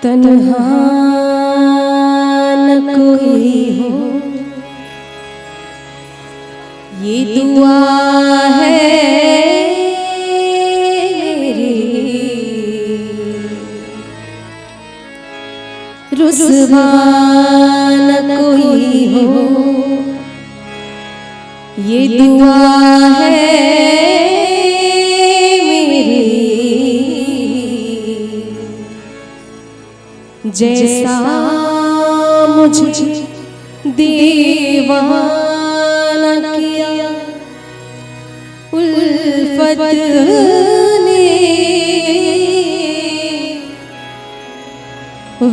तन्हा न कोई हो, ये दुआ है मेरी। रुसवा न कोई हो, ये दुआ है मेरी। जैसा मुझे दीवाना किया उल्फत ने,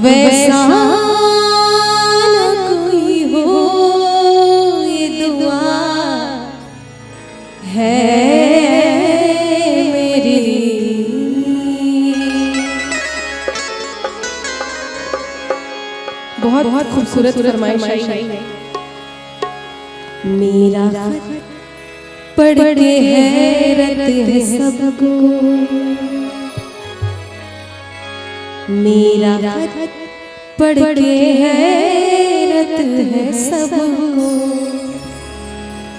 वैसा न कोई हो, ये दुआ है मेरी। बहुत बहुत खूबसूरत फरमाइश है। मेरा पढ़ के हैरत है सबको, मेरा पढ़ के हैरत है सबको,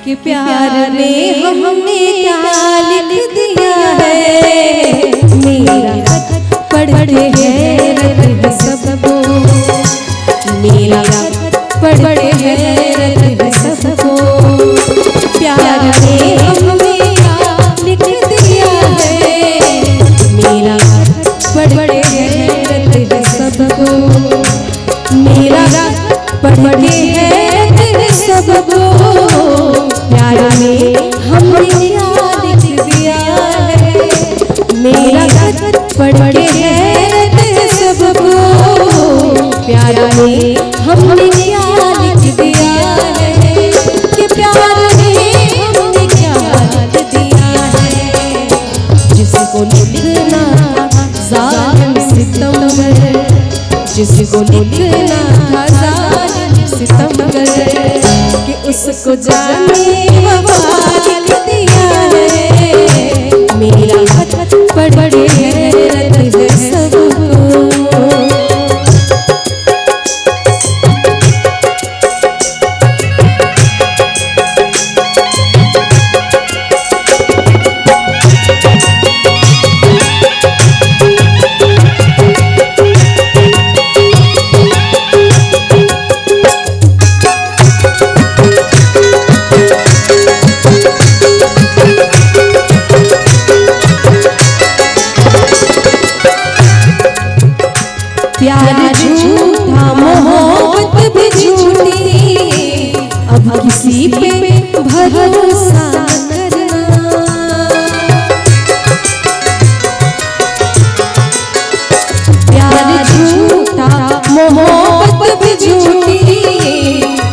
कि प्यार में हमने क्या लिख दिया है। मेरा पढ़ के हैरत है सबको, मेरा पढ़ के हैरत है सबको, प्यार में हमने क्या लिख दिया है। मेरा पढ़ के हैरत है सबको, मेरा पढ़ के हैरत है सबको, प्यार में हमने क्या लिख दिया है। मेरा पढ़ के हैरत है सबको, प्यार में हमने क्या लिख दिया है। कि प्यार में हमने क्या लिख दिया है। जिसको लिखना ज़ालिम सितमगर, जिसको लिखना था ज़ालिम सितमगर, कि उसको जाने वफा लिख दिया है। मेरा पढ़ के हैरत है सबको। प्यार झूठा मोहब्बत भी झूठी, अब किसी पे भरोसा न करना। प्यार झूठा मोहब्बत भी झूठी,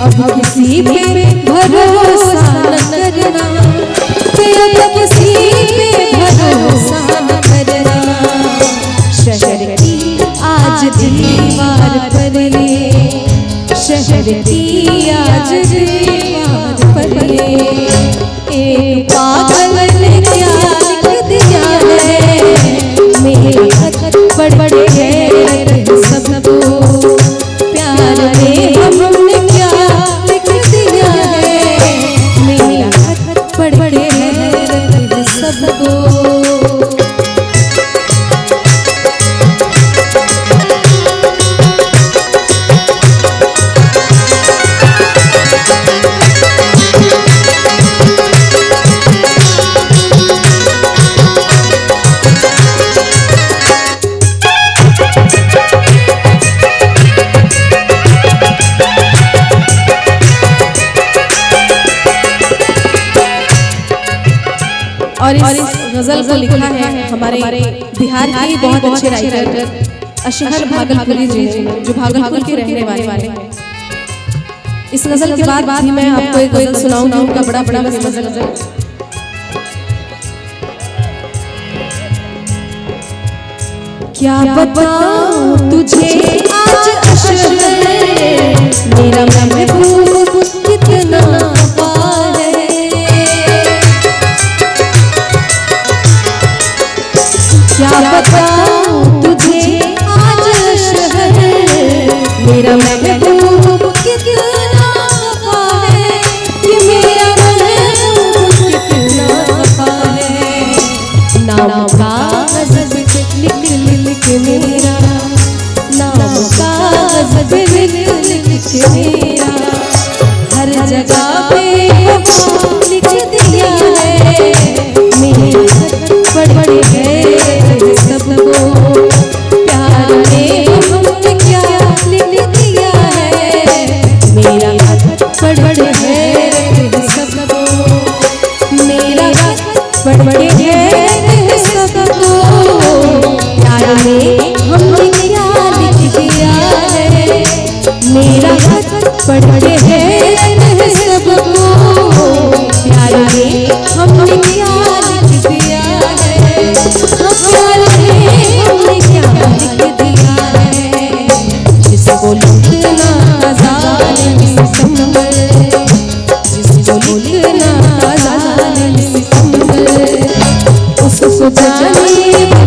अब किसी पे भरोसा न करना। अब किसी पे भरोसा न करना। शहर की आज दीवार पर ये, शहर की आज दीवार पर ये, एक पागल ने क्या लिख दिया है। मेरा पढ़ के हैरत है सबको, प्यार में हमने क्या लिख दिया है। मेरा पढ़ के हैरत है सबको। और इस गजल को लिखा है हमारे बिहार के बहुत अच्छे राइटर अशहर भागलपुरी जी ने, जो भागलपुर के रहने वाले हैं। इस गजल के बाद भी मैं आपको एक गजल सुनाऊंगी, उनका बड़ा बड़ा गजल। क्या बताऊं तुझे आज अशहर, मेरा महबूब कितना है। क्या बताऊं तुझे आज जाने